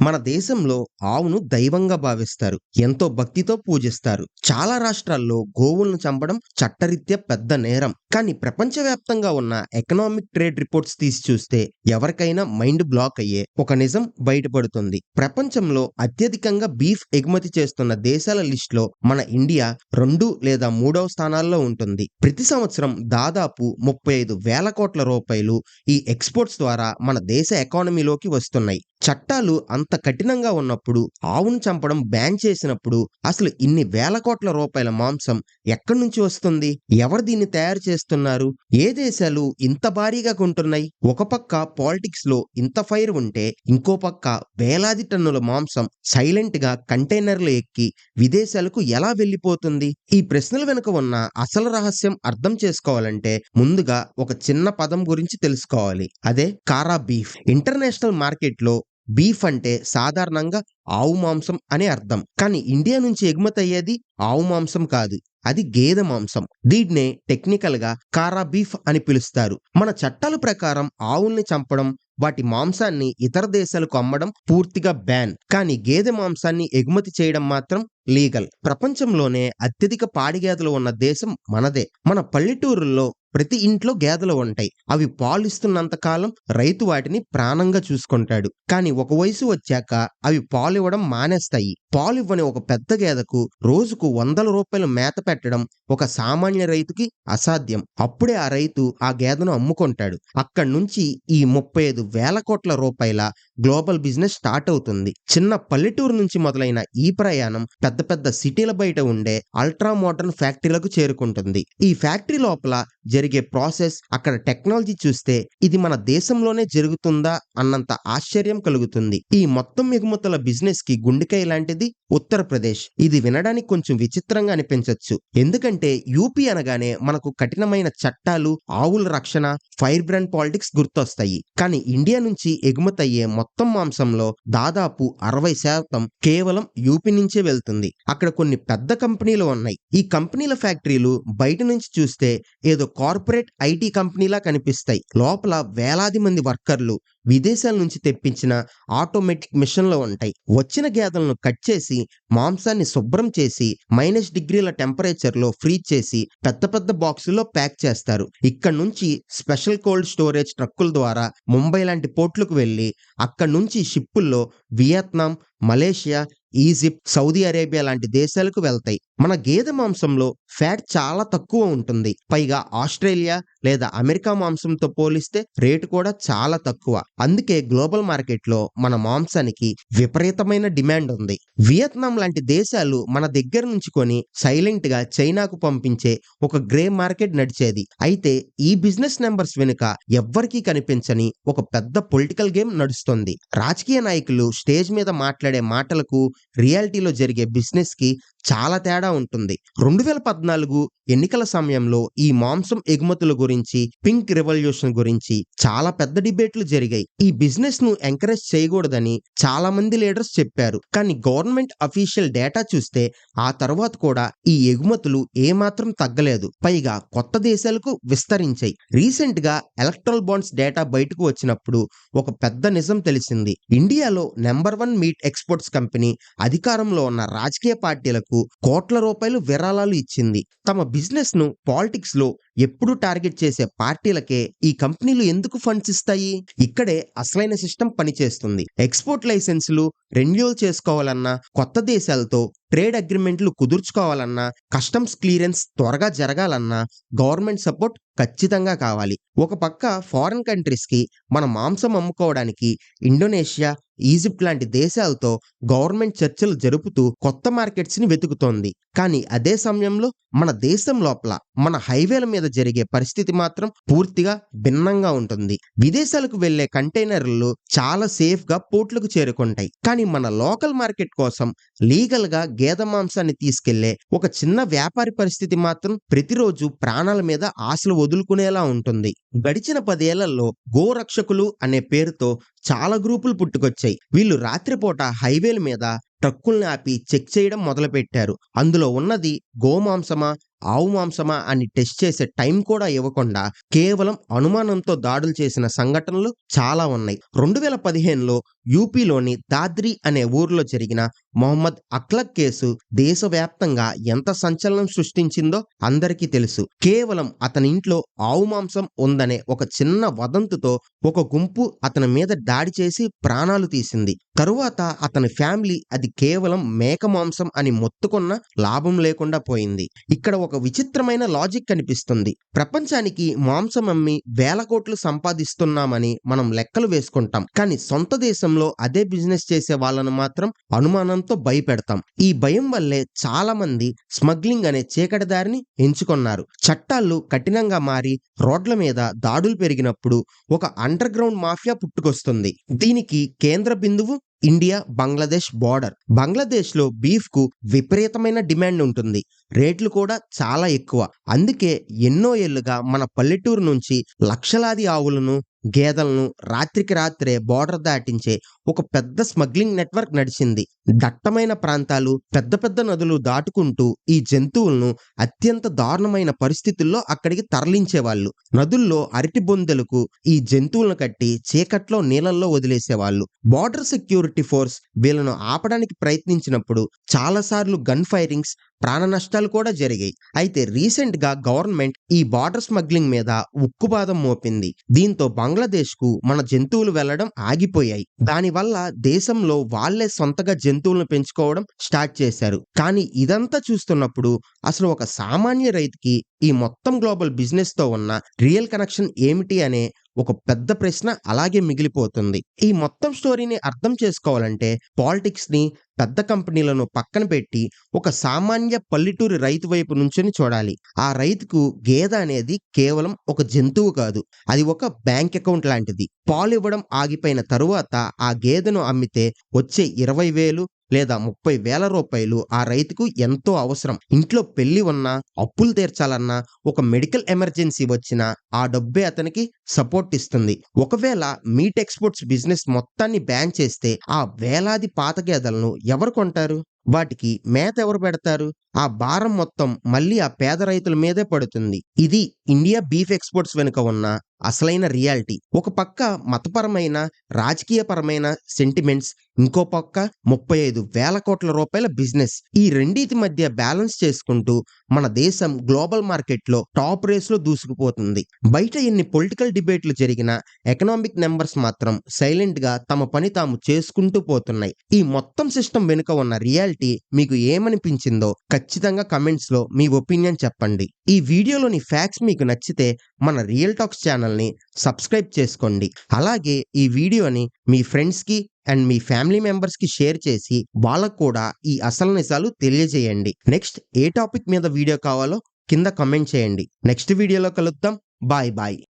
మన దేశంలో ఆవును దైవంగా భావిస్తారు. ఎంతో భక్తితో పూజిస్తారు. చాలా రాష్ట్రాల్లో గోవులను చంపడం చట్టరీత్యా పెద్ద నేరం. కానీ ప్రపంచవ్యాప్తంగా ఉన్న ఎకనామిక్ ట్రేడ్ రిపోర్ట్స్ తీసి చూస్తే ఎవరికైనా మైండ్ బ్లాక్ అయ్యే ఒక నిజం బయటపడుతుంది. ప్రపంచంలో అత్యధికంగా బీఫ్ ఎగుమతి చేస్తున్న దేశాల లిస్టులో మన ఇండియా 2 లేదా 3వ స్థానాల్లో ఉంటుంది. ప్రతి సంవత్సరం దాదాపు 35,000 కోట్ల రూపాయలు ఈ ఎక్స్‌పోర్ట్స్ ద్వారా మన దేశ ఎకానమీలోకి వస్తున్నాయి. చట్టాలు అంత కఠినంగా ఉన్నప్పుడు, ఆవును చంపడం బ్యాన్ చేసినప్పుడు అసలు ఇన్ని వేల కోట్ల రూపాయల మాంసం ఎక్కడి నుంచి వస్తుంది? ఎవరు దీన్ని తయారు చేస్తున్నారు? ఏ దేశాలు ఇంత భారీగా కొంటున్నాయి? ఒక పక్క పాలిటిక్స్ లో ఇంత ఫైర్ ఉంటే, ఇంకో పక్క వేలాది టన్నుల మాంసం సైలెంట్ గా కంటైనర్లు ఎక్కి విదేశాలకు ఎలా వెళ్ళిపోతుంది? ఈ ప్రశ్నల వెనుక ఉన్న అసలు రహస్యం అర్థం చేసుకోవాలంటే ముందుగా ఒక చిన్న పదం గురించి తెలుసుకోవాలి. అదే కారా బీఫ్. ఇంటర్నేషనల్ మార్కెట్ లో బీఫ్ అంటే సాధారణంగా ఆవు మాంసం అనే అర్థం. కానీ ఇండియా నుంచి ఎగుమతి అయ్యేది ఆవు మాంసం కాదు. అది గేదె మాంసం. దీన్నే టెక్నికల్ గా కారా బీఫ్ అని పిలుస్తారు. మన చట్టాల ప్రకారం ఆవుల్ని చంపడం, వాటి మాంసాన్ని ఇతర దేశాలకు అమ్మడం పూర్తిగా బ్యాన్. కానీ గేదె మాంసాన్ని ఎగుమతి చేయడం మాత్రం లీగల్. ప్రపంచంలోనే అత్యధిక పాడి గేదెలు ఉన్న దేశం మనదే. మన పల్లెటూరుల్లో ప్రతి ఇంట్లో గేదెలు ఉంటాయి. అవి పాలిస్తున్నంత కాలం రైతు వాటిని ప్రాణంగా చూసుకుంటాడు. కానీ ఒక వయసు వచ్చాక అవి పాలివ్వడం మానేస్తాయి. పాలివ్వని ఒక పెద్ద గేదెకు రోజుకు ₹100 మేత పెట్టడం ఒక సామాన్య రైతుకి అసాధ్యం. అప్పుడే ఆ రైతు ఆ గేదెను అమ్ముకుంటాడు. అక్కడి నుంచి ఈ 35,000 కోట్ల రూపాయల గ్లోబల్ బిజినెస్ స్టార్ట్ అవుతుంది. చిన్న పల్లెటూరు నుంచి మొదలైన ఈ ప్రయాణం పెద్ద పెద్ద సిటీల బయట ఉండే అల్ట్రా మోడర్న్ ఫ్యాక్టరీలకు చేరుకుంటుంది. ఈ ఫ్యాక్టరీ లోపల జరిగే ప్రాసెస్, అక్కడ టెక్నాలజీ చూస్తే ఇది మన దేశంలోనే జరుగుతుందా అన్నంత ఆశ్చర్యం కలుగుతుంది. ఈ మొత్తం ఎగుమతుల బిజినెస్ కి గుండెకాయ లాంటిది ఉత్తరప్రదేశ్. ఇది వినడానికి కొంచెం విచిత్రంగా అనిపించొచ్చు. ఎందుకంటే యూపీ అనగానే మనకు కఠినమైన చట్టాలు, ఆవుల రక్షణ, ఫైర్ బ్రాండ్ పాలిటిక్స్ గుర్తొస్తాయి. కానీ ఇండియా నుంచి ఎగుమతి అయ్యే మొత్తం మాంసంలో దాదాపు 60% కేవలం యూపీ నుంచే వెళ్తుంది. అక్కడ కొన్ని పెద్ద కంపెనీలు ఉన్నాయి. ఈ కంపెనీల ఫ్యాక్టరీలు బయట నుంచి చూస్తే ఏదో కార్పొరేట్ ఐటీ కంపెనీలా కనిపిస్తాయి. లోపల వేలాది మంది వర్కర్లు విదేశాల నుంచి తెప్పించిన ఆటోమేటిక్ మిషన్లు ఉంటాయి. వచ్చిన గేదెలను కట్ చేసి మాంసాన్ని శుభ్రం చేసి -డిగ్రీల టెంపరేచర్ లో ఫ్రీజ్ చేసి పెద్ద పెద్ద బాక్సుల్లో ప్యాక్ చేస్తారు. ఇక్కడ నుంచి స్పెషల్ కోల్డ్ స్టోరేజ్ ట్రక్కుల ద్వారా ముంబై లాంటి పోర్ట్లకు వెళ్లి అక్కడి నుంచి షిప్పుల్లో Vietnam, Malaysia, Egypt, Saudi Arabia లాంటి దేశాలకు వెళ్తాయి. మన గేదె మాంసంలో ఫ్యాట్ చాలా తక్కువ ఉంటుంది. పైగా ఆస్ట్రేలియా లేదా అమెరికా మాంసంతో పోలిస్తే రేటు కూడా చాలా తక్కువ. అందుకే గ్లోబల్ మార్కెట్ లో మన మాంసానికి విపరీతమైన డిమాండ్ ఉంది. వియత్నాం లాంటి దేశాలు మన దగ్గర నుంచి కొని సైలెంట్ గా చైనాకు పంపించే ఒక గ్రే మార్కెట్ నడిచేది. అయితే ఈ బిజినెస్ నెంబర్స్ వెనుక ఎవ్వరికీ కనిపించని ఒక పెద్ద పొలిటికల్ గేమ్ నడుస్తుంది. రాజకీయ నాయకులు స్టేజ్ మీద మాట్లాడే మాటలకు, రియాలిటీలో జరిగే బిజినెస్ కి చాలా తేడా ఉంటుంది. 2014 ఎన్నికల సమయంలో ఈ మాంసం ఎగుమతుల గురించి, పింక్ రెవల్యూషన్ గురించి చాలా పెద్ద డిబేట్లు జరిగాయి. ఈ బిజినెస్ ను ఎంకరేజ్ చేయకూడదని చాలా మంది లీడర్స్ చెప్పారు. కానీ గవర్నమెంట్ అఫీషియల్ డేటా చూస్తే ఆ తర్వాత కూడా ఈ ఎగుమతులు ఏమాత్రం తగ్గలేదు. పైగా కొత్త దేశాలకు విస్తరించాయి. రీసెంట్ గా ఎలక్ట్రల్ బాండ్స్ డేటా బయటకు వచ్చినప్పుడు ఒక పెద్ద నిజం తెలిసింది. ఇండియాలో నెంబర్ 1 మీట్ ఎక్స్పోర్ట్స్ కంపెనీ అధికారంలో ఉన్న రాజకీయ పార్టీలకు కోట్ల రూపాయలు విరాళాలు ఇచ్చింది. తమ బిజినెస్ ను పాలిటిక్స్ లో ఎప్పుడు టార్గెట్ చేసే పార్టీలకే ఈ కంపెనీలు ఎందుకు ఫండ్స్ ఇస్తాయి? ఇక్కడే అసలైన సిస్టమ్ పనిచేస్తుంది. ఎక్స్పోర్ట్ లైసెన్సులు రెన్యూవల్ చేసుకోవాలన్నా, కొత్త దేశాలతో ట్రేడ్ అగ్రిమెంట్లు కుదుర్చుకోవాలన్నా, కస్టమ్స్ క్లియరెన్స్ త్వరగా జరగాలన్నా గవర్నమెంట్ సపోర్ట్ ఖచ్చితంగా కావాలి. ఒక పక్క ఫారిన్ కంట్రీస్ కి మన మాంసం అమ్ముకోవడానికి ఇండోనేషియా, ఈజిప్ట్ లాంటి దేశాలతో గవర్నమెంట్ చర్చలు జరుపుతూ కొత్త మార్కెట్స్ ని వెతుకుతోంది. కానీ అదే సమయంలో మన దేశం లోపల, మన హైవేల మీద జరిగే పరిస్థితి మాత్రం పూర్తిగా భిన్నంగా ఉంటుంది. విదేశాలకు వెళ్లే కంటైనర్లు చాలా సేఫ్ గా పోర్ట్లకు చేరుకుంటాయి. కానీ మన లోకల్ మార్కెట్ కోసం లీగల్ గా గేదె మాంసాన్ని తీసుకెళ్లే ఒక చిన్న వ్యాపారి పరిస్థితి మాత్రం ప్రతిరోజు ప్రాణాల మీద ఆశలు వదులుకునేలా ఉంటుంది. గడిచిన 10 ఏళ్లలో గోరక్షకులు అనే పేరుతో చాలా గ్రూపులు పుట్టుకొచ్చాయి. వీళ్ళు రాత్రిపూట హైవేల మీద ట్రక్కుల్ని ఆపి చెక్ చేయడం మొదలుపెట్టారు. అందులో ఉన్నది గోమాంసమా, ఆవు మాంసమా అని టెస్ట్ చేసే టైం కూడా ఇవ్వకుండా కేవలం అనుమానంతో దాడులు చేసిన సంఘటనలు చాలా ఉన్నాయి. 2015లో యూపీలోని దాద్రి అనే ఊర్లో జరిగిన మొహమ్మద్ అఖ్లక్ కేసు దేశవ్యాప్తంగా ఎంత సంచలనం సృష్టించిందో అందరికీ తెలుసు. కేవలం అతని ఇంట్లో ఆవు మాంసం ఉందనే ఒక చిన్న వదంతుతో ఒక గుంపు అతని మీద దాడి చేసి ప్రాణాలు తీసింది. తరువాత అతని ఫ్యామిలీ అది కేవలం మేక మాంసం అని మొత్తుకున్న లాభం లేకుండా పోయింది. ఇక్కడ ఒక విచిత్రమైన లాజిక్ కనిపిస్తుంది. ప్రపంచానికి మాంసం అమ్మి వేల కోట్లు సంపాదిస్తున్నామని మనం లెక్కలు వేసుకుంటాం. కానీ సొంత దేశంలో అదే బిజినెస్ చేసే వాళ్ళను మాత్రం అనుమానంతో భయపెడతాం. ఈ భయం వల్లే చాలా మంది స్మగ్లింగ్ అనే చీకటి దారిని ఎంచుకున్నారు. చట్టాలు కఠినంగా మారి రోడ్ల మీద దాడులు పెరిగినప్పుడు ఒక అండర్ గ్రౌండ్ మాఫియా పుట్టుకొస్తుంది. దీనికి కేంద్ర బిందువు ఇండియా బంగ్లాదేశ్ బోర్డర్. బంగ్లాదేశ్లో బీఫ్ కు విపరీతమైన డిమాండ్ ఉంటుంది. రేట్లు కూడా చాలా ఎక్కువ. అందుకే ఎన్నో ఏళ్లుగా మన పల్లెటూరు నుంచి లక్షలాది ఆవులను, గేదెలను రాత్రికి రాత్రే బోర్డర్ దాటించే ఒక పెద్ద స్మగ్లింగ్ నెట్వర్క్ నడిచింది. దట్టమైన ప్రాంతాలు, పెద్ద పెద్ద నదులు దాటుకుంటూ ఈ జంతువులను అత్యంత దారుణమైన పరిస్థితుల్లో అక్కడికి తరలించేవాళ్ళు. నదుల్లో అరటి బొందెలకు ఈ జంతువులను కట్టి చీకట్లో నీళ్ళల్లో వదిలేసేవాళ్ళు. బోర్డర్ సెక్యూరిటీ ఫోర్స్ వీళ్ళను ఆపడానికి ప్రయత్నించినప్పుడు చాలాసార్లు గన్ ఫైరింగ్స్, ప్రాణ నష్టాలు కూడా జరిగాయి. అయితే రీసెంట్ గా గవర్నమెంట్ ఈ బార్డర్ స్మగ్లింగ్ మీద ఉక్కుపాదం మోపింది. దీంతో బంగ్లాదేశ్ కు మన జంతువులు వెళ్లడం ఆగిపోయాయి. దానివల్ల దేశంలో వాళ్లే సొంతగా జంతువులను పెంచుకోవడం స్టార్ట్ చేశారు. కానీ ఇదంతా చూస్తున్నప్పుడు అసలు ఒక సామాన్య రైతుకి ఈ మొత్తం గ్లోబల్ బిజినెస్ తో ఉన్న రియల్ కనెక్షన్ ఏమిటి అనే ఒక పెద్ద ప్రశ్న అలాగే మిగిలిపోతుంది. ఈ మొత్తం స్టోరీని అర్థం చేసుకోవాలంటే పాలిటిక్స్ ని, పెద్ద కంపెనీలను పక్కన పెట్టి ఒక సామాన్య పల్లెటూరి రైతు వైపు నుంచొని చూడాలి. ఆ రైతుకు గేదె అనేది కేవలం ఒక జంతువు కాదు, అది ఒక బ్యాంక్ అకౌంట్ లాంటిది. పాలు ఇవ్వడం ఆగిపోయిన తరువాత ఆ గేదెను అమ్మితే వచ్చే 20,000 లేదా 30,000 రూపాయలు ఆ రైతుకు ఎంతో అవసరం. ఇంట్లో పెళ్లి ఉన్నా, అప్పులు తీర్చాలన్నా, ఒక మెడికల్ ఎమర్జెన్సీ వచ్చినా ఆ డబ్బే అతనికి సపోర్ట్ ఇస్తుంది. ఒకవేళ మీట్ ఎక్స్పోర్ట్స్ బిజినెస్ మొత్తాన్ని బ్యాన్ చేస్తే ఆ వేలాది పాత గేదెలను ఎవరు కొంటారు? వాటికి మేత ఎవరు పెడతారు? ఆ భారం మొత్తం మళ్ళీ ఆ పేద రైతుల మీదే పడుతుంది. ఇది ఇండియా బీఫ్ ఎక్స్పోర్ట్స్ వెనుక ఉన్న అసలైన రియాలిటీ. ఒక పక్క మతపరమైన, రాజకీయపరమైన సెంటిమెంట్స్, ఇంకో పక్క 35,000 కోట్ల రూపాయల బిజినెస్. ఈ రెండింటి మధ్య బ్యాలెన్స్ చేసుకుంటూ మన దేశం గ్లోబల్ మార్కెట్లో టాప్ రేస్ లో దూసుకుపోతుంది. బయట ఎన్ని పొలిటికల్ డిబేట్లు జరిగినా ఎకనామిక్ నెంబర్స్ మాత్రం సైలెంట్ గా తమ పని తాము చేసుకుంటూ పోతున్నాయి. ఈ మొత్తం సిస్టమ్ వెనుక ఉన్న రియాలిటీ మీకు ఏమనిపించిందో ఖచ్చితంగా కమెంట్స్ లో మీ ఒపీనియన్ చెప్పండి. ఈ వీడియోలోని ఫ్యాక్ట్స్ మీకు నచ్చితే మన రియల్ టాక్స్ ఛానల్ ని సబ్స్క్రైబ్ చేసుకోండి. అలాగే ఈ వీడియోని మీ ఫ్రెండ్స్ కి అండ్ మీ ఫ్యామిలీ మెంబర్స్ కి షేర్ చేసి వాళ్ళకు కూడా ఈ అసలు నిజాలు తెలియజేయండి. నెక్స్ట్ ఏ టాపిక్ మీద వీడియో కావాలో కింద కమెంట్ చేయండి. నెక్స్ట్ వీడియోలో కలుద్దాం. Bye bye.